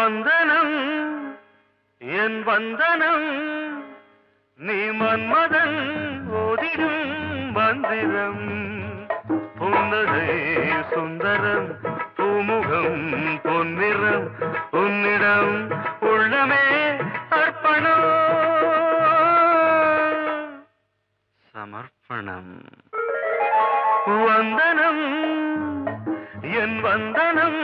வந்தனம் என் வந்தனம் நீ மன்மதன் ஓதிடும் மந்திரம் புன்னகை சுந்தரம் பூமுகம் பொன்னிறம் உன்னிடம் உள்ளமே அர்ப்பணம் சமர்ப்பணம் வந்தனம் என் வந்தனம்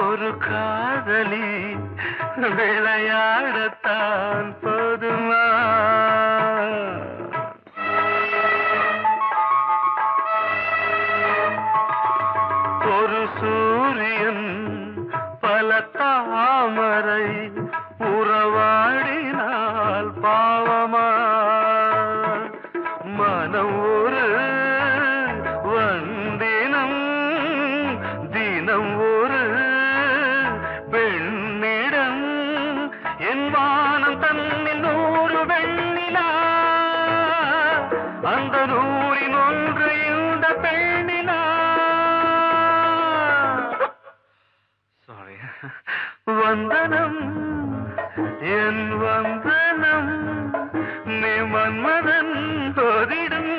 ஒரு காதலி விளையாடத்தான் போதுமா ஒரு சூரியன் பல தாமரை உறவாடினால் பாவமா மனம் ஒரு வந்தினம் தினம் ஒரு பெண்ணிடம் என் வானம் தன்னில் 100 வெண்ணிலா அந்த 100இன் ஒன்று இந்த பெண்ணிலா சாரி வந்தனம் என் வந்தனம் நீ மன்மதன் ஓதிடும்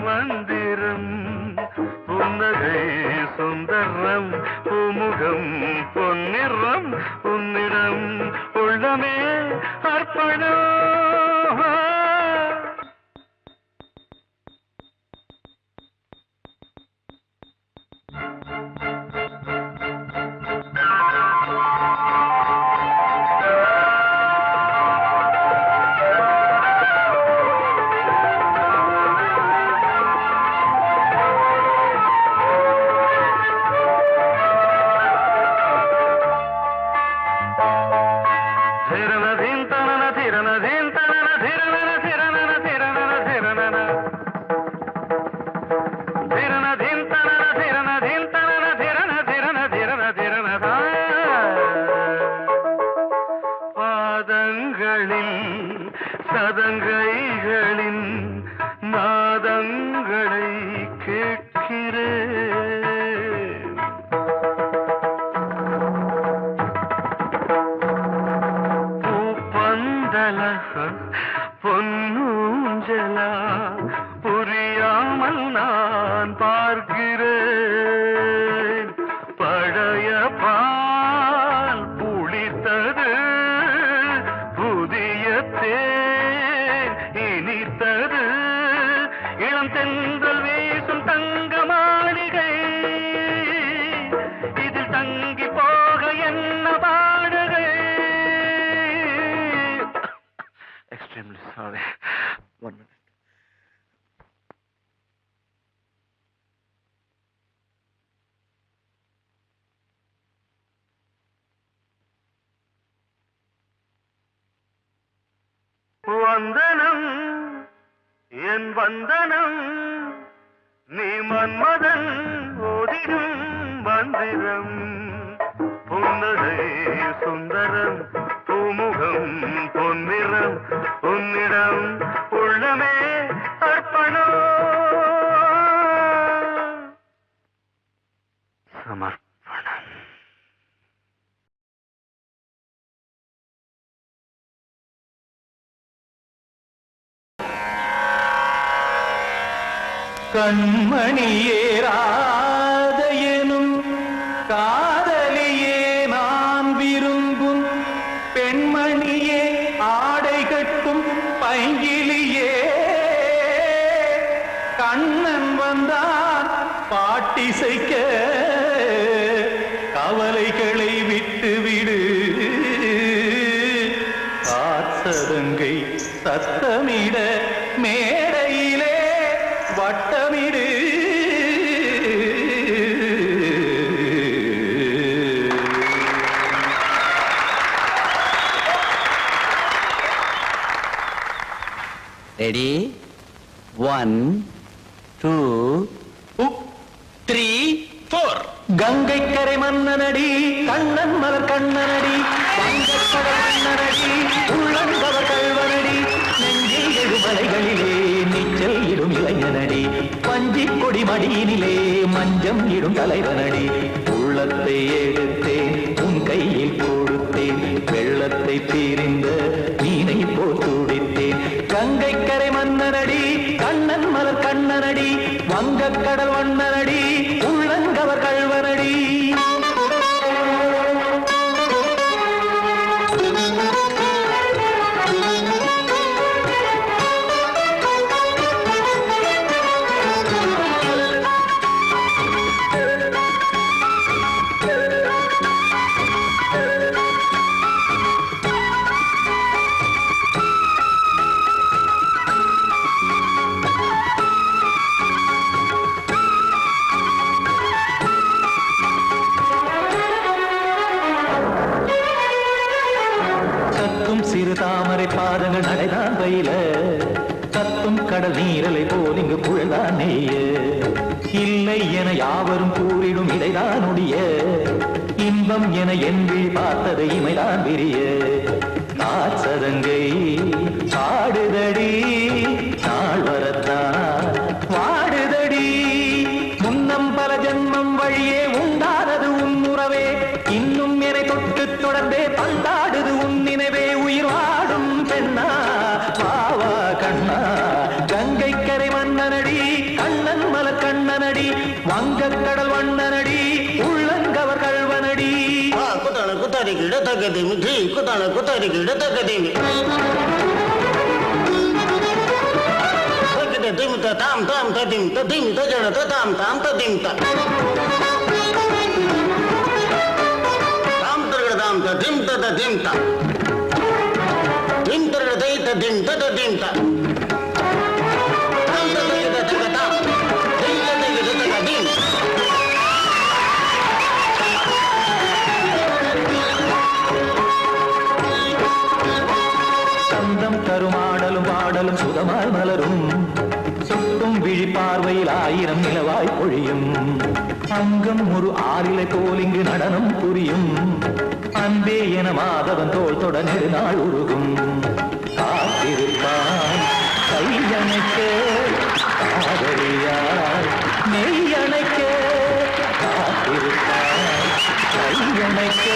மந்திரம் புன்னகை சுந்தரம் பூமுகம் பொன்னிறம் உன்னிடம் உள்ளமே அர்ப்பணம் சதங்கைகளின் நாதங்களை கேட்கிறேன் பூப்பந்தல பொன்னூஞ்சலா புரியாமல் நான் பார்க்கிறேன் பழைய பால் புளித்தது புதிய இனித்தது இளம் தென்றல் வீசும் தங்க மாளிகை இதில் தங்கி போக என்ன பாடுகை எக்ஸ்ட்ரீம்லி சாரி 1 minute வந்தனம் என் வந்தனம் நீ மன்மதன் ஓதிடும் மந்திரம் புன்னகை சுந்தரம் பூமுகம் பொன்னிறம் உன்னிடம் உள்ளமே அர்ப்பணம் சமர்ப்பணம் கண்மணியேராதையனும் காதலியே நான் விரும்பும் பெண்மணியே ஆடை கட்டும் பைங்கிலியே கண்ணன் வந்தான் பாட்டிசைக்க கவலைகளை விட்டுவிடு காற்று சதங்கை சத்தமிட மேடையிலே வட்டமிடு. ரெடி 1 2 3 4. கங்கை கரை மன்னனடி கண்ணன் மலர் கண்ணனடி வங்கக்கடல் மன்னனடி உள்ளங்கவர் கல்வனடி நெஞ்சில் எழுமலைகளிலே நீச்சல் இடும் இளைஞனடி பஞ்சி கொடி மடியினிலே மஞ்சம் இடும் தலைவனடி. உள்ளத்தை எடுத்தேன் உன் கையில் கொடுத்தேன் வெள்ளத்தை பிரிந்த மீனை போல் துடித்தேன். கங்கை கரை மன்னனடி கண்ணன் மலர் கண்ணனடி வங்கக்கடல் வண்ணனடி உள்ளங்கவர் கல்வனடி. சிறு தாமரை பாதங்கள் நடைதான் பயில கத்தும் கடல் நீரலை போல் இங்கு புழல்தான் நெய்ய. இல்லை என யாவரும் கூறிடும் இடைதான் உடைய இன்பம் என என்று பார்த்தது இமைதான் விரிய. காற்சதங்கை பாடுதடி நாள் வரத்தான் வாடுதடி. முன்னம் பல ஜென்மம் வழியே உண்டானது உன் உறவே இன்னும் என்னை தொட்டு தொடர்ந்தே பந்தாடுது உன் நினைவே. உயிர் வாடும் பெண்ணா பாவா கண்ணா கங்கை கரை மன்னனடி கண்ணன் மலர் கண்ணனடி வங்கக்கடல் வண்ணனடி உள்ளங்கவர் கல்வனடி. குத்தான குத்தாரி கிட தகதிமி ஜி குத்தான குத்தாரி கிட தகதிமி தகதி திமித தாம் தாம் ததிம் ததிம் தஜட ததாம் தாம் ததிம் த தாம் தரகட தாம் ததிம் ததிம் த திம் தரகட தை ததிம் ததிம் த தாம் தரகட தகதாம் திம் தரகட தகதிம். சந்தம் கருமாடலும் பாடலும் சுதமாய் மலரும் சுட்டும் விழி பார்வையில் ஆயிரம் நிலவாய் பொழியும். அங்கம் ஒரு ஆறிலை போல் இங்கு நடனம் புரியும். அன்பே என மாதவன் தோல் தொட நெடுநாள் உருகும். காத்திருப்பான் கையணைக்க காதலியார் நெய்யணைக்க. காத்திருப்பான் கையணைக்க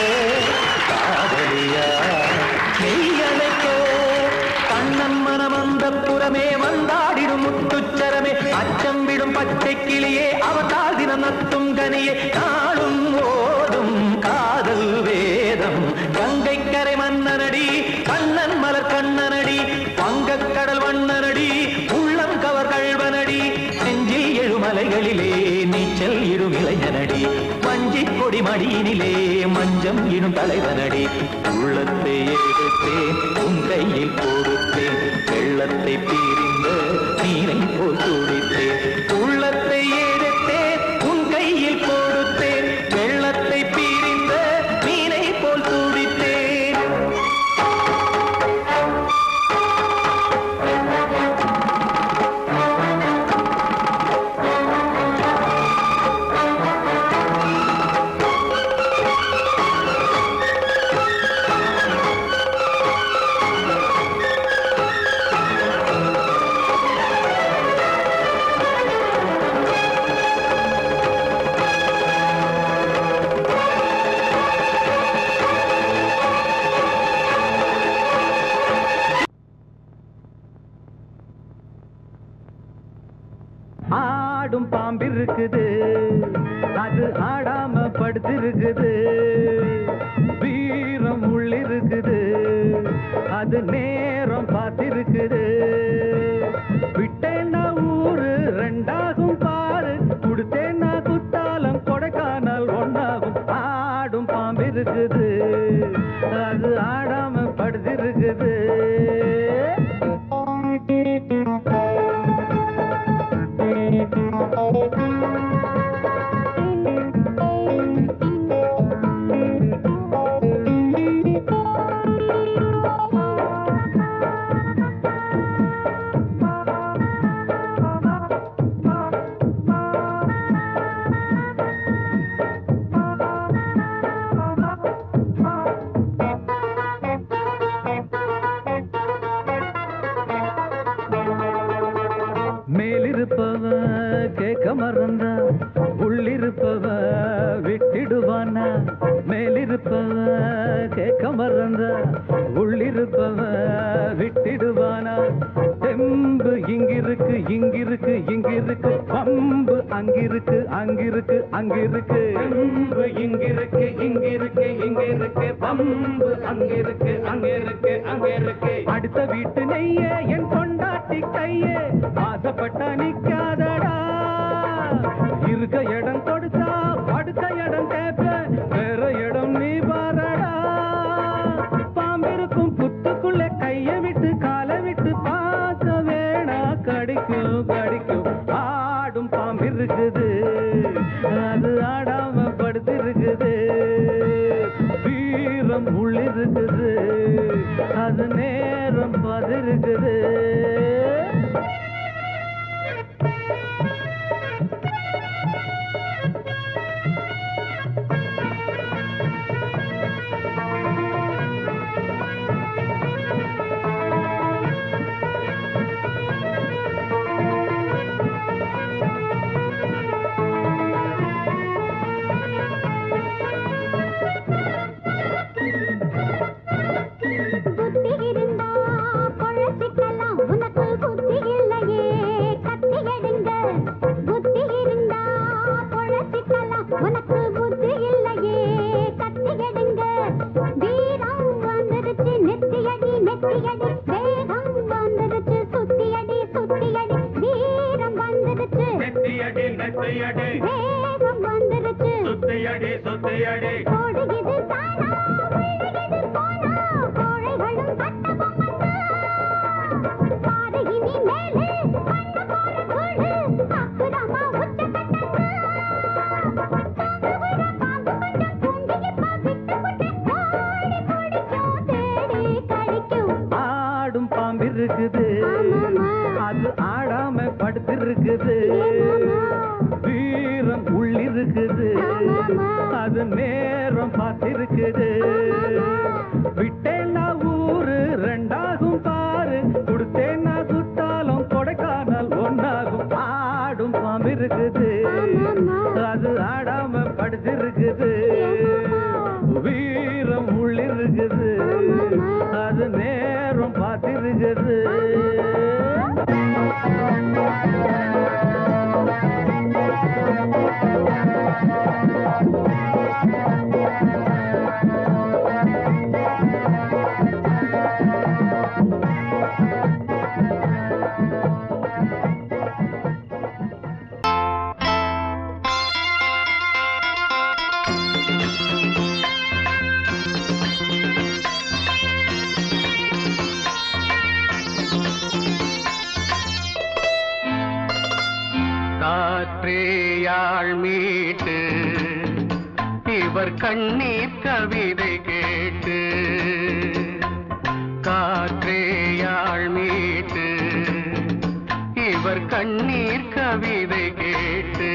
காதலியார் நெய்யணைக்க. கண்ணன் மனம் அந்த புறமே வந்தாடிடும் முத்துச்சரமே அச்சம் விடும் பச்சை கிளியே அவதால் தினம் நத்தும் கனியே நாளும் ஓடும் காதல் வேதம். கங்கை கரை மன்னனடி கண்ணன் மலர் கண்ணனடி வங்கக்கடல் வண்ணனடி உள்ளம் கவர் கல்வனடி. நெஞ்சில் எழுமலைகளிலே நீச்சல் இடும் இளைஞனடி வஞ்சி கொடி மடியினிலே மஞ்சம் இடும் தலைவனடி. உள்ளத்தை எடுத்தேன் உன் கையில் கொடுத்தேன் வெள்ளத்தை பிரிந்த நீரை போல் துடித்தேன். உள்ளத்தை எடுத்தேன் உன் கையில் கொடுத்தேன் வெள்ளத்தை பிரிந்த மீனை போல் துடித்தேன். ஆடும் பாம்பு இருக்குது அது ஆடாம படுத்திருக்குது. வீரம் உள்ளிருக்குது அது நேரம் பார்த்திருக்குது. விட்டேன்னா ஊரு ரெண்டாகும் பாரு கொடுத்தேன்னா குத்தாலம் கொடைக்கானல் ஒன்னாகும். ஆடும் பாம்பு இருக்குது அது ஆடாம படுத்திருக்குது. இருக்குது மேலிருப்பவ கேட்க மறந்தா உள்ளிருப்பவ விட்டிடுவானா மேலிருப்பவ கேட்க மறந்தா உள்ளிருப்பவ விட்டிடுவானா தெம்பு இங்கிருக்கு இங்கிருக்கு இங்கிருக்கு பம்பு அங்கிருக்கு அங்கிருக்கு அங்கிருக்கு தெம்பு இங்கிருக்கு இங்கிருக்கு இங்கிருக்கு பம்பு அங்கிருக்கு அங்கிருக்கு அங்கிருக்கு அடுத்த வீட்டு நெய்ய என் கொண்டாட்டி கையே ஆசைப்பட்டா நிக்காதடா இருக்க இடம் கொடுத்தா படுக்க இடம் கேட்ப வேற இடம் நீ பாரடா பாம்பிருக்கும் புத்துக்குள்ள கைய விட்டு காலை விட்டு பார்க்க வேணா கடிக்கும் கடிக்கும் ஆடும் பாம்பிருக்குது அது ஆடாம படுத்திருக்குது வீரம் உள்ளிருக்குது அது நேரம் பதிருக்குது ஆடும் பாம்பிருக்குது அது ஆடாம படுத்திருக்குது வீரம் உள்ளிருக்குது அது நேரம் பார்த்திருக்குது விட்டேன்னா ஊரு ரெண்டாகும் பாரு கொடுத்தேன்னா குத்தாலும் கொடைக்கானல் ஒன்னாகும் ஆடும் பாம்பிருக்குது அது ஆடாம படுத்திருக்குது வீரம் உள்ளிருக்குது அது நேரம் பார்த்திருக்குது காற்றேயாள் மீட்டு இவர் கண்ணீர் கவிதை கேட்டு காற்றேயாள் மீட்டு இவர் கண்ணீர் கவிதை கேட்டு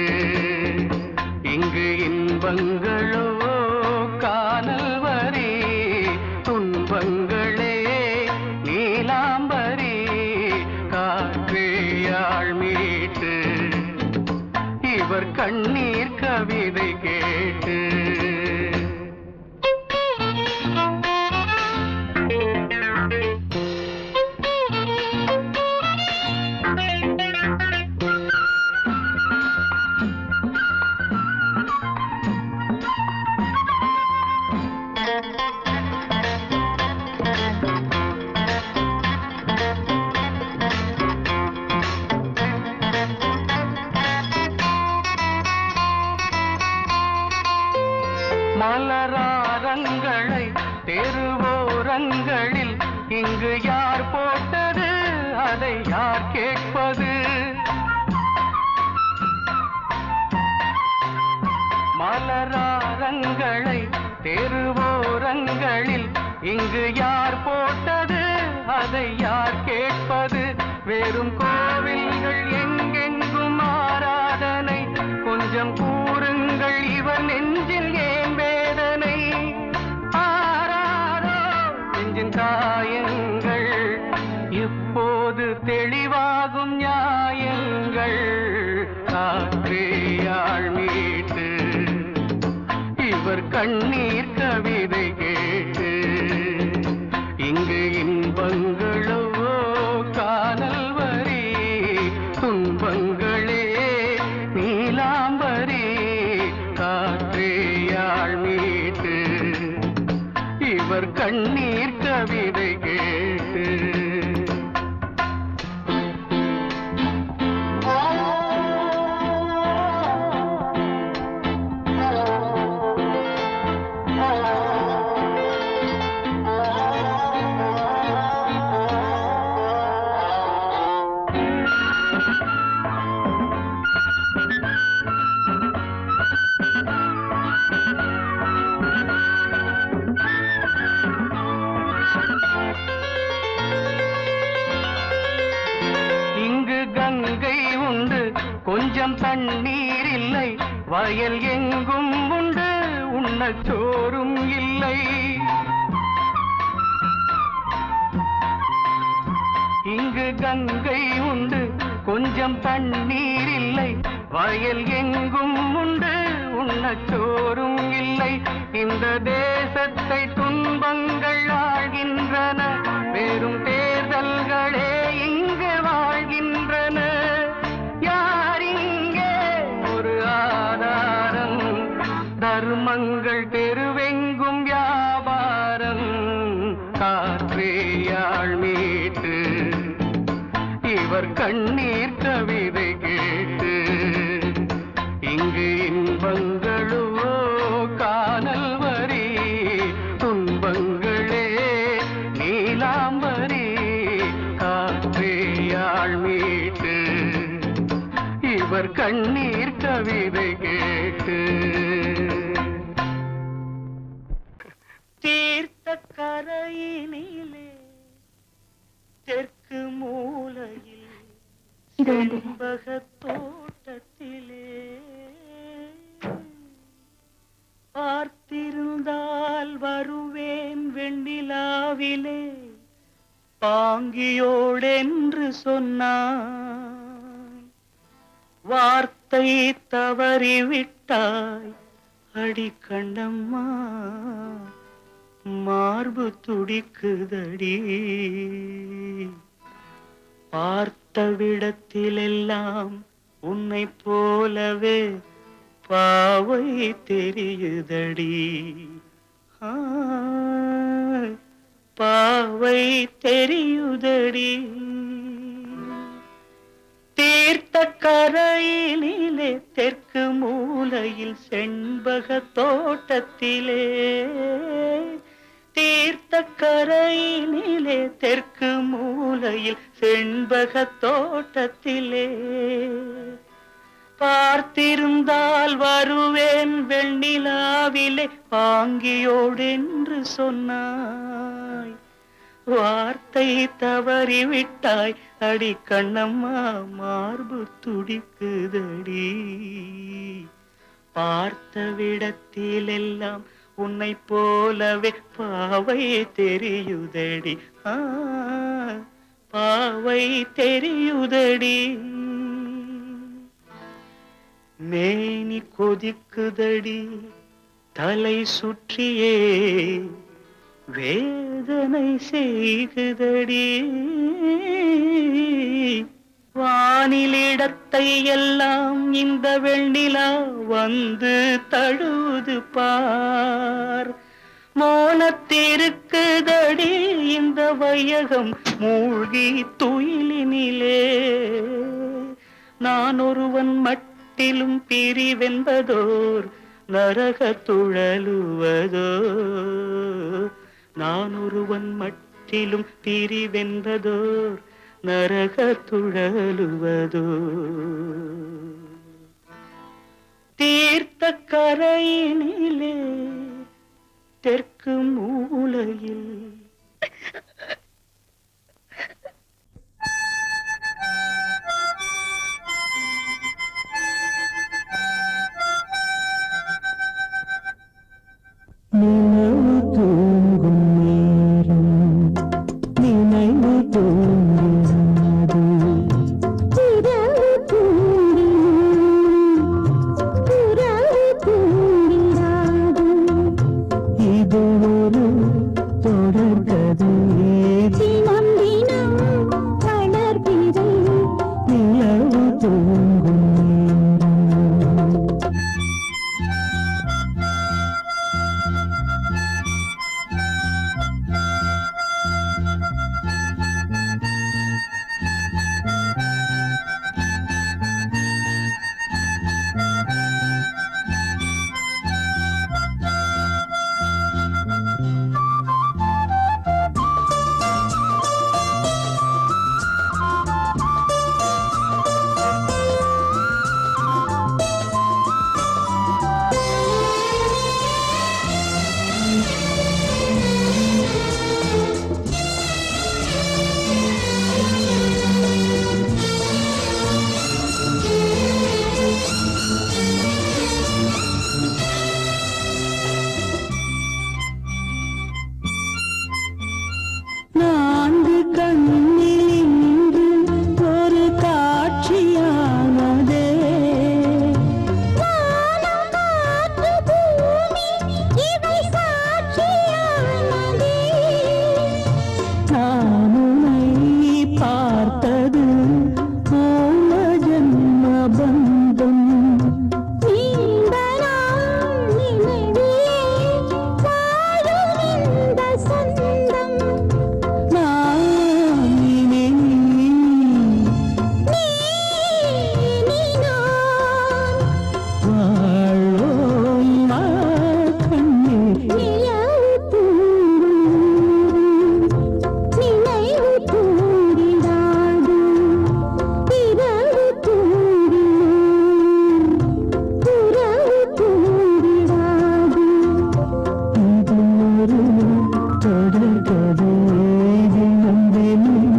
இங்கு இன்பங்களோ காணல் வரி துன்பங்களே நீலாம்பரி காற்றேயாள் மீட்டு இவர் கண்ணீர் கவிதை கேட்டு யார் போட்டது அதை யார் கேட்பது? மலராரங்களை தெருவோரங்களில் இங்கு யார் போட்டது அதை யார் கேட்பது? வெறும் கோவில்கள் எங்கெங்கும் ஆராதனை, கொஞ்சம் கூறுங்கள் இவர் நெஞ்சில் ஏன் வேதனை? ஆராரோ நெஞ்சின் காயங்கள் இப்போது தெளிவாகும் நியாயங்கள். காற்றேயாள் மீட்டு இவர் கண்ணீர் கவிதை கேட்டு, இங்கு இன்பங்களோ காணல் வரி, துன்பங்களே நீலாம்பரி. காற்றேயாள் மீட்டு இவர் கண்ணீர் கவிதை கேட்டு. கொஞ்சம் தண்ணீர் இல்லை, வயல் எங்கும் உண்டு, உண்ணச் சோறும் இல்லை. இங்கு கங்கை உண்டு, கொஞ்சம் தண்ணீர் இல்லை, வயல் எங்கும் உண்டு, உண்ணச் சோறும் இல்லை. இந்த தேசத்தை துன்பங்கள் ஆழ்கின்றன, வெறும் தேர்தல்களே இங்கு வாழ்கின்றன. தர்மங்கள் தெருவெங்கும் வியாபாரம். காற்றேயாள் மீட்டு இவர் கண்ணீர் கவிதை கேட்டு, இங்கு இன்பங்களோ காணல் வரி, துன்பங்களே நீலாம்பரி. காற்றேயாள் மீட்டு இவர் கண்ணீர் கவிதை கேட்டு. தீர்த்த கரையினிலே தெற்கு மூலையில் செண்பக தோட்டத்திலே, பார்த்திருந்தால் வருவேன் வெண்ணிலாவிலே, பாங்கியோடென்று சொன்னாய், வார்த்தை தவறிவிட்டாய் அடி கண்ணம்மா, மார்பு துடிக்குதடி. பார்த்த விடத்திலெல்லாம் உன்னை போலவே பாவை தெரியுதடி. பாவை தெரியுதடி. தீர்த்த கரையினிலே தெற்கு மூலையில் செண்பக தோட்டத்திலே, தீர்த்த கரையினிலே தெற்கு மூலையில் செண்பக தோட்டத்திலே, பார்த்திருந்தால் வருவேன் வெண்ணிலாவிலே, பாங்கியோடென்று சொன்னாய், வார்த்தை தவறிவிட்டாய் அடி கண்ணம்மா, மார்பு துடிக்குதடி. பார்த்த விடத்திலெல்லாம் உன்னை போலவே பாவை தெரியுதடி. பாவை தெரியுதடி. மேனி கொதிக்குதடி, தலை சுற்றியே வேதனை செய்குதடி. வானிலிடத்தை எல்லாம் இந்த வெண்ணிலா வந்து தழுவுது பார். மோனத்திருக்குதடி இந்த வையகம் மூழ்கி துயிலினிலே. நான் ஒருவன் மட்டிலும் பிரிவென்பதோர் நரக துழலுவதோ. நான் ஒருவன் முற்றிலும் திரிவென்பதோர் நரக துழலுவதோ தீர்த்த கரையினிலே தெற்கு மூலையில் நினைவு தூங்கும் நேரம் நினைவு தூங்காது இரவு தூங்கினும் புறவு தூங்கிடாது இது ஒரு தொடர்கதை தினம் தினம் வளர்பிறை நிலவு தூங்கும் நேரம் நான்கு கண்ணில் இன்று ஒரு காட்சியானதே வானம் காற்று பூமி இவை சாட்சியானதே நான் உன்னை பார்த்தது பூர்வ ஜன்ம பந்தம் நீண்ட நாள் நினைவிலே வாழும் இந்த சொந்தம் நான் இனி நீ நான் வாழ்வோம் வா கண்ணீர் நிலவு தூங்கும் நினைவு தூங்கிடாது இரவு தூங்கினும் புறவு தூங்கிடாது இது ஒரு தொடர்கதை தினம் தினம்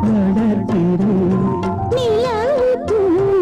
வளர்க்கிறேன் நிலவு தூங்கும்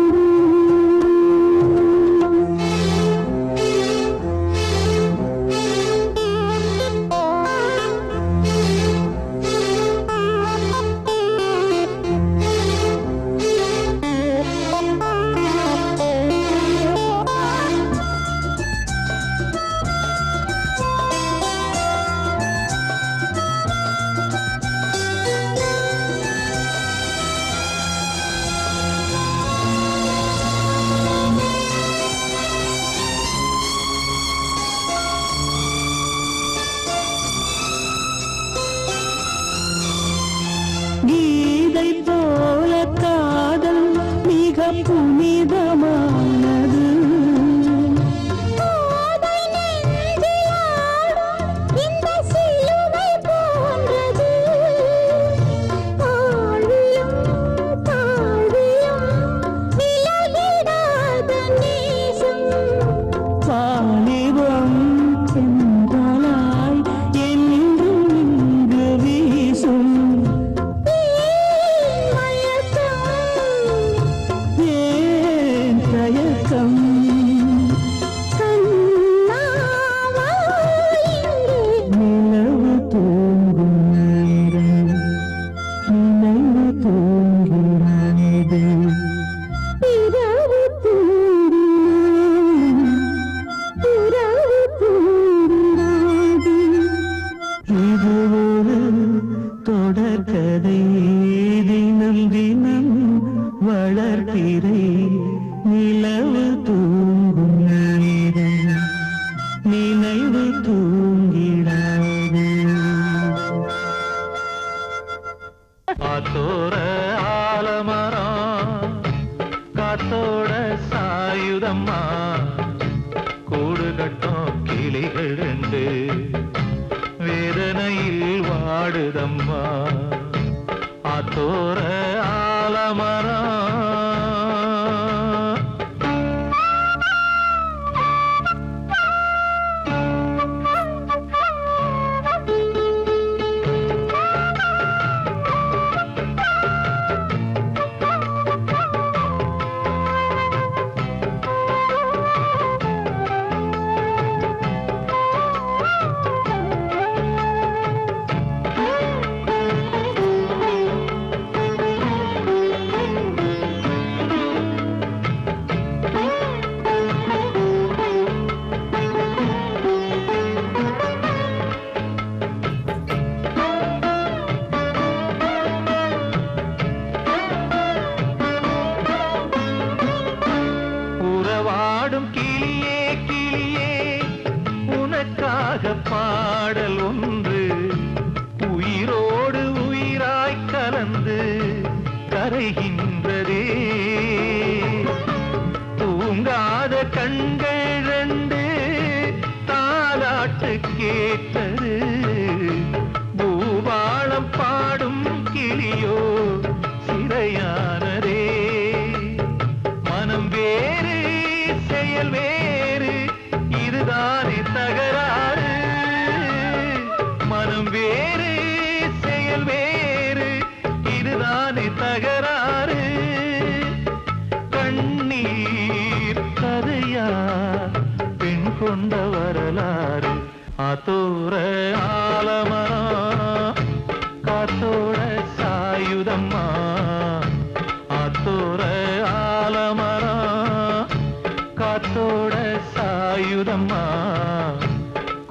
கீதை போல காதல் மிக புனிதமானது போதை நெஞ்சில் ஆடும் இந்த சிலுவை போன்றது ஆழியும் தாழ்வியும் விலகிடாத நேசம் வாலிபம் சென்றலாய் என்றும் இங்கு வீசும் மயக்கம் ஏன் தயக்கம் கண்ணாவா இங்கே நிலவு தூங்கும் நேரம் நினைவு தூங்கிறாது இரவு தூங்கினும் புறவு தூங்கிடாது இது ஒரு தொடர்கதை தினம் தினம் வளர்பிறை நிலவு தூங்கும் நேரம் நினைவு தூங்கிடாது காத்தோர ஆலமரம் காத்தோட சாயுதம்மா கூடு கட்டும் கிளிகள் ரெண்டு வேதனையில் வாடுதம்மா ஆத்தோர ஆலமரம். உறவாடும் கிளியே கிளியே உனக்காக பாடல் ஒன்று உயிரோடு உயிராய் கலந்து கரைகின்றதே. தூங்காத கண்கள் ரெண்டு தாலாட்டு கேட்டது. பூபாளம் பாடும் கிளியோ சிறையானதே. மனம் வேறு செயல் வேறு இதுதானே தகராறு. மனம் வேறு செயல் வேறு இதுதானே தகராறு. கண்ணீர் கதையா பெண் கொண்ட வரலாறு. ஆத்தோர ஆலமரம் காத்தோட சாயுதம்மா. ஆத்தோர ஆலமரம் காத்தோட சாயுதம்மா.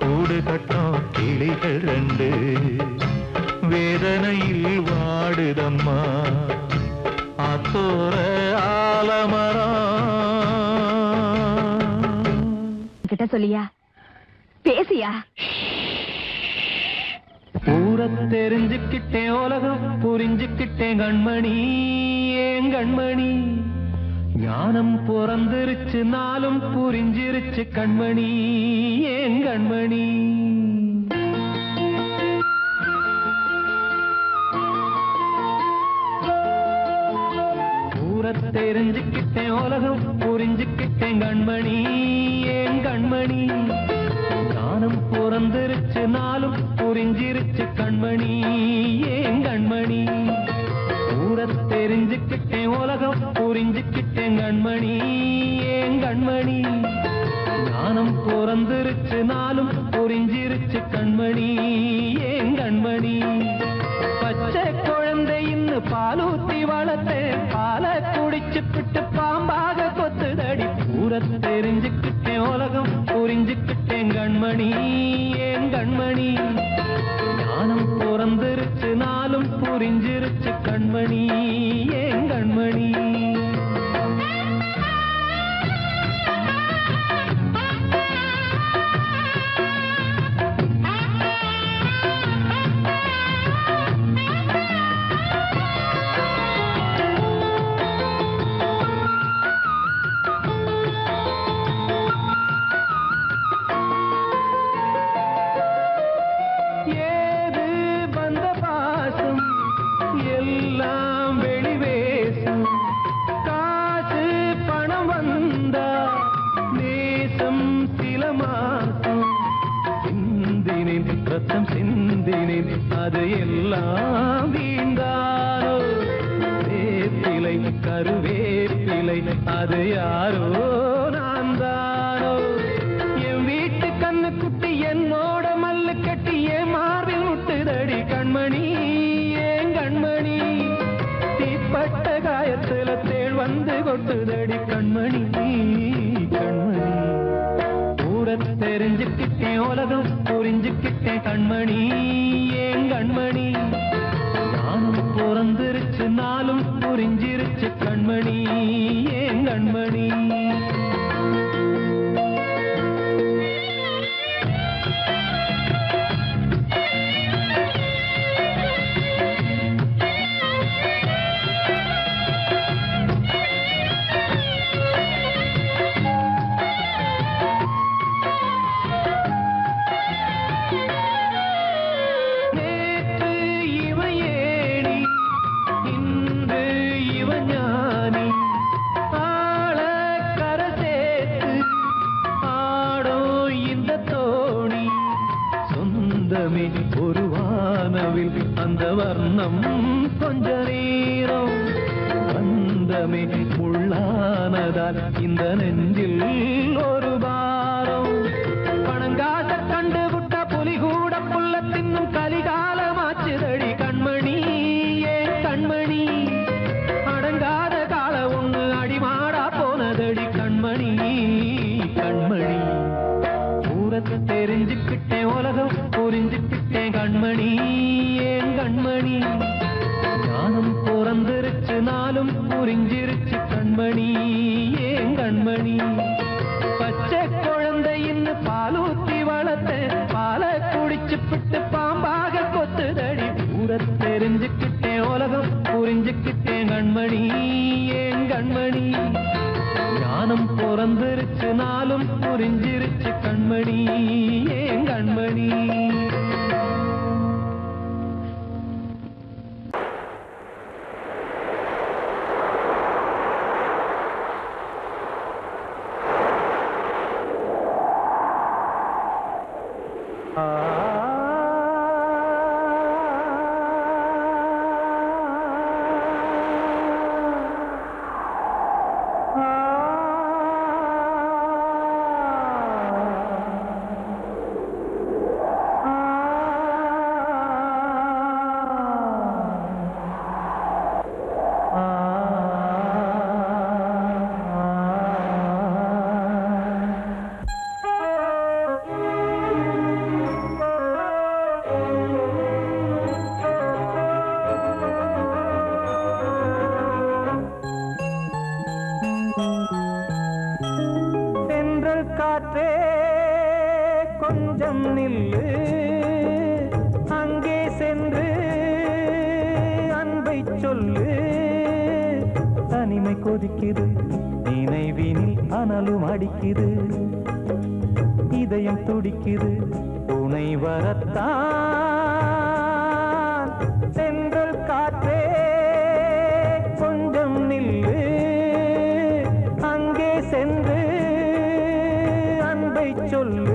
கூடு கட்டும் கிளிகள் ரெண்டு வேதனையில் வாடுதம்மா. ஆத்தோர ஆலமரம். கிட்ட சொல்லியா பேசியா? ஊரை தெரிஞ்சுக்கிட்டேன் உலகம் புரிஞ்சுக்கிட்டேன் கண்மணி ஏன் கண்மணி. ஞானம் பிறந்திருச்சு நாளும் புரிஞ்சிருச்சு கண்மணி ஏன் கண்மணி. ஊரை தெரிஞ்சுக்கிட்டேன் உலகம் புரிஞ்சுக்கிட்டேன் கண்மணி ஏன் கண்மணி. ஞானம் பிறந்திருச்சு நாளும் புரிஞ்சிருச்சு கண்மணி ஏன் கண்மணி. ஊரை தெரிஞ்சுக்கிட்டேன் உலகம் புரிஞ்சுக்கிட்டேன் கண்மணி ஏன் கண்மணி. ஞானம் பிறந்திருச்சு நாளும் புரிஞ்சிருச்சு கண்மணி ஏன் கண்மணி. பச்சை குழந்தை இன்னும் பாலூத்தி வளர்த்தேன் பாலை குடிச்சு பிட்டு பாம்பாக கொத்துதடி. ஊரை தெரிஞ்சுக்கிட்டேன் உலகம் புரிஞ்சுக்கிட்டேன் கண்மணி ஏன் கண்மணி. ஞானம் பிறந்திருச்சு நாளும் புரிஞ்சிருச்சு கண்மணி ஏன் கண்மணி. எல்லாம் வெளிவேசம் காசு பணம் வந்தா நேசம் சில மாசம். சிந்தினேன் ரத்தம் சிந்தினேன் அது எல்லாம் வீண்டாரோ. வேப்பிலை கருவேப்பிலை அது யாரோ நான் தானோ. என் வீட்டு கண்ணு குட்டி என்னோட மல்லு கட்டி என் மார்பில் முட்டுதடி கண்மணி ஏன் கண்மணி. தீப்பட்ட காயத்துல தேள் வந்து கொட்டுதடி கண்மணி கண்மணி. ஊரை தெரிஞ்சுக்கிட்டேன் உலகம் புரிஞ்சுக்கிட்டேன் கண்மணி ஏன் கண்மணி. நானும் பிறந்திருச்சு நாளும் புரிஞ்சிருச்சு கண்மணி ஏன் கண்மணி. வண்ணம் கொஞ்ச நேரம் பந்தமே முள்ளானதால் இந்த நெஞ்சில் ஒரு பாரம் பணங்காட்ட கண்டு விட்ட புலி கூட புல்ல தின்னும் கலிகாலமாச்சுதடி கண்மணி ஏன் கண்மணி அடங்காத கால ஒண்ணு அடிமாடா போனதடி கண்மணி கண்மணி தூரத்தை தெரிஞ்சுக்கிட்டேன் உலகம் புரிஞ்சுக்கிட்டேன் கண்மணி ஏன் கண்மணி ஞானம் பிறந்திருச்சு நாளும் புரிஞ்சிருச்சு கண்மணி ஏன் கண்மணி பச்சை குழந்தையின்னு பாலூத்தி வளர்த்த பாலை குடிச்சு பிட்டு பாம்பாக கொத்துதடி தூரத்தை தெரிஞ்சுக்கிட்டேன் உலகம் புரிஞ்சுக்கிட்டேன் கண்மணி ஏன் கண்மணி ஞானம் பிறந்திருச்சு நாளும் புரிஞ்சிருச்சு கண்மணி ஏன் கண்மணி காற்றே கொஞ்சம் நில்லு அங்கே சென்று அன்பை சொல்லு தனிமை கொதிக்குது நினைவினில் அனலும் அடிக்குது இதயம் துடிக்குது துணை வரத்தான் சென்றல் காற்றே கொஞ்சம் நில்லு அங்கே சென்று அன்பை சொல்லு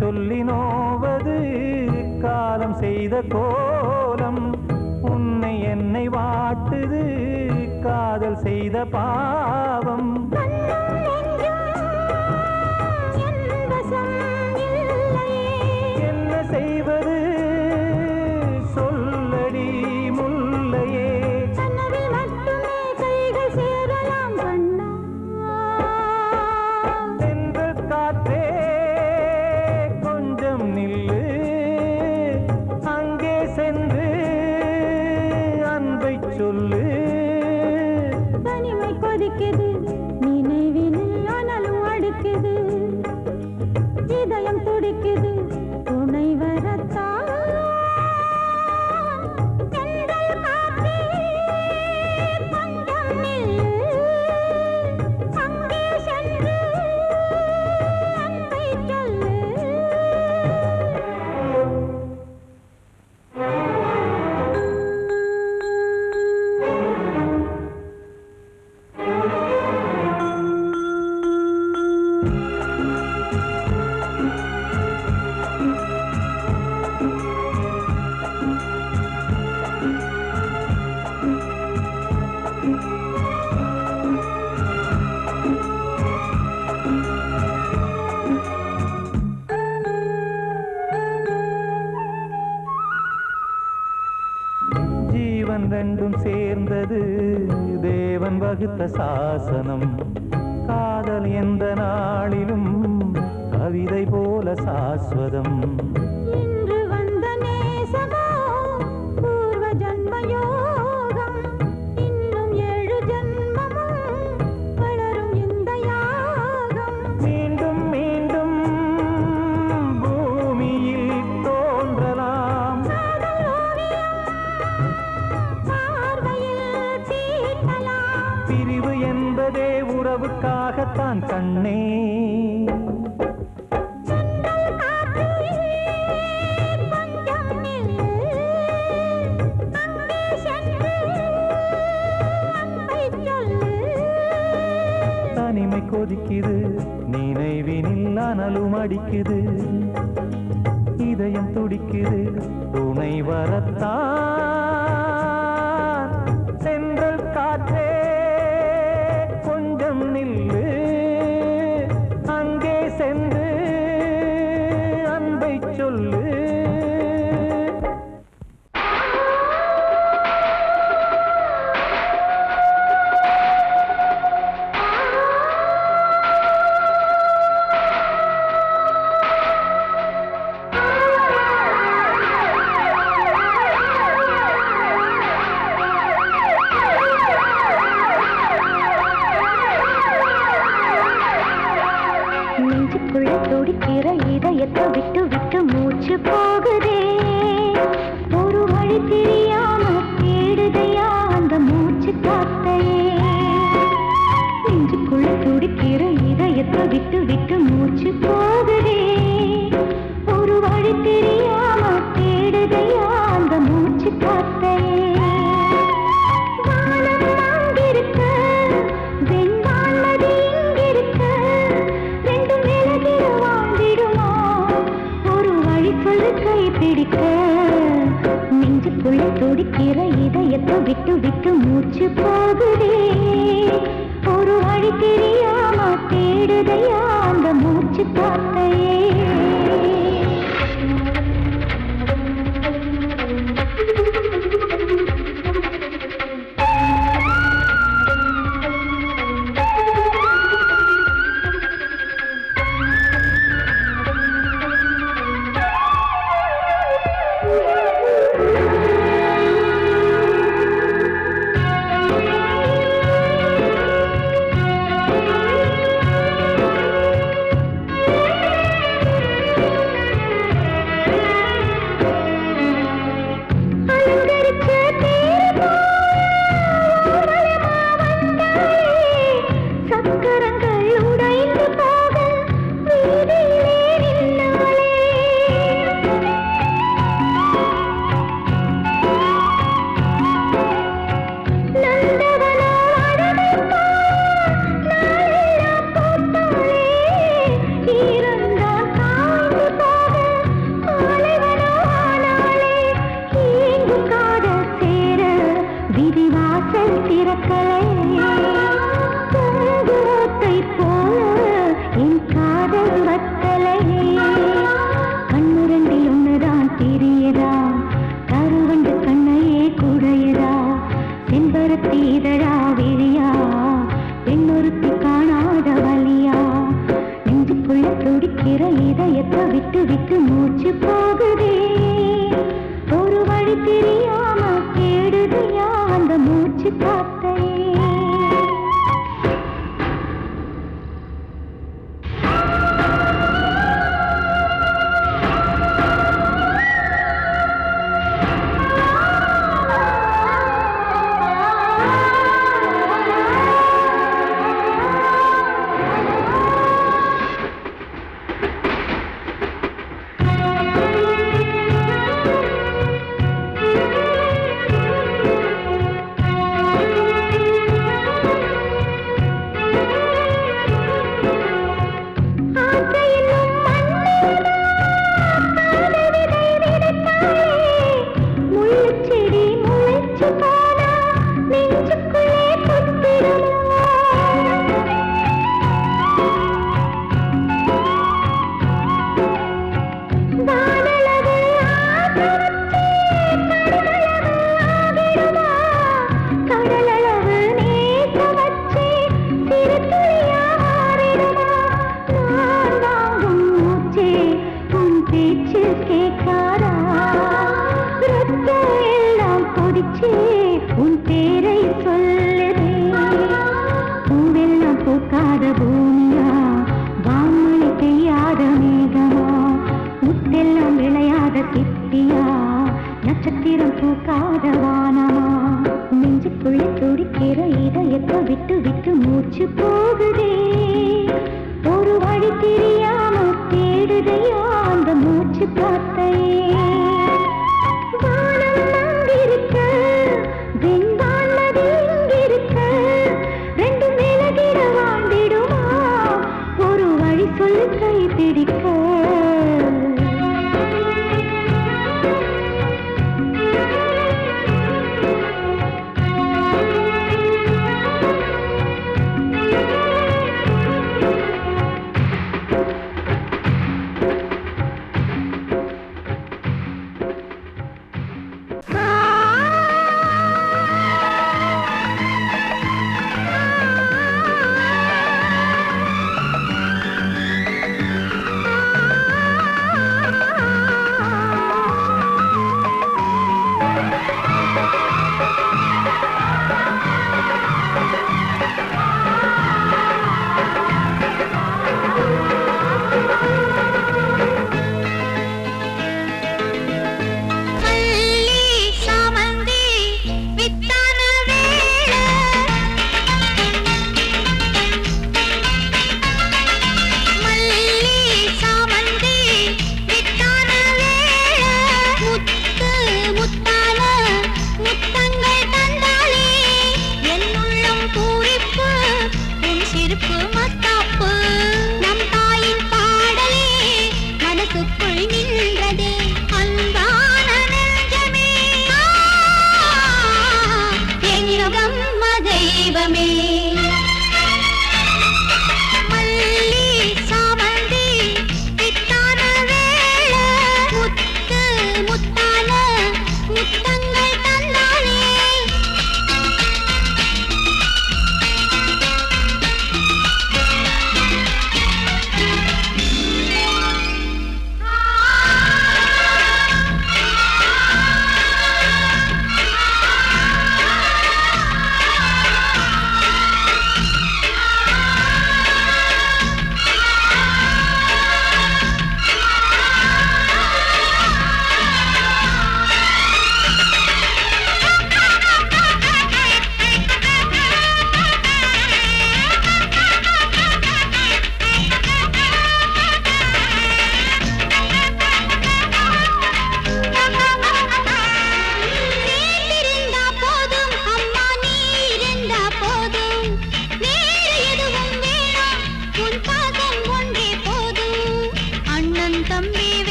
சொல்லி நோவது காலம் செய்த கோலம் உன்னை என்னை வாட்டுது காதல் செய்த பாவம் என்ன செய்வது சொல்லடி முல்லையே சென்று காற்றே நில்லு அங்கே சென்று அன்பை சொல்லு தனிமை கொதிக்குது நினைவினில் அனலும் அடிக்குது இதயம் துடிக்குது துணை வரத்தான் ரெண்டும் சேர்ந்தது தேவன் வகுத்த சாசனம் காதல் எந்த நாளிலும் கவிதை போல சாஸ்வதம் இன்று வந்த நேசமோ பூர்வ ஜன்ம யோகம் இன்னும் 7 ஜன்மமும் வளரும் இந்த யாகம் மீண்டும் மீண்டும் அதைத்தான் கண்ணே. தனிமை கொதிக்குது, நினைவினில் அனலும் அடிக்குது, இதயம் துடிக்குது, துணை வரத்தான். சென்றல் காற்றே கொஞ்சம் நில்லு, அங்கே சென்று அன்பை சொல்லு. நெஞ்சுக்குள்ள துடிக்கிற இதயத்தை விட்டு விட்டு மூச்சு போகுதே, ஒரு வழி தெரியாம தேடுதையா அந்த மூச்சு காத்தையே. நெஞ்சுக்குள்ள துடிக்கிற இதயத்தை விட்டு விட்டு மூச்சு போகுதே, ஒரு வழி தெரியாம தேடுதையா அந்த மூச்சு காத்தையே. நெஞ்சுக்குள்ள துடிக்கிற இதயத்தை விட்டு விட்டு மூச்சு போகுதே, ஒரு வழி தெரியாம தேடுதையா அந்த மூச்சு காத்தையே. இதயத்தை விட்டு விட்டு மூச்சு போகுதே, ஒரு வழி தெரியாம தேடுதையா அந்த மூச்சு காத்தையே. நட்சத்திரம் பூக்காத வானமா நெஞ்சுக்குள்ள துடிக்கிற இதயத்தை விட்டு விட்டு மூச்சு போகுதே ஒரு வழி தெரியாம தேடுதையா அந்த மூச்சு காத்தையே வானம் அங்கிருக்க வெண்வானது இங்கிருக்க ரெண்டு நிலகிட வாழ்ந்திடுமா ஒரு வழி சொல்லு கை பிடிக்க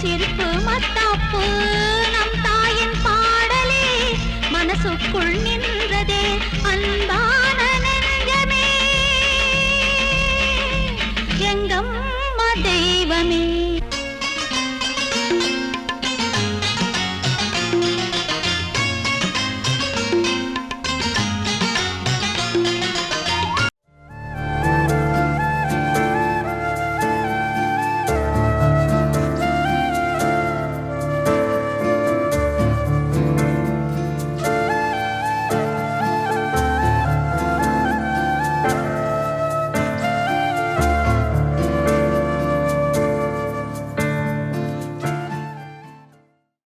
சிரிப்பு மத்தாப்பு நம் தாயின் பாடலே மனசுக்குள்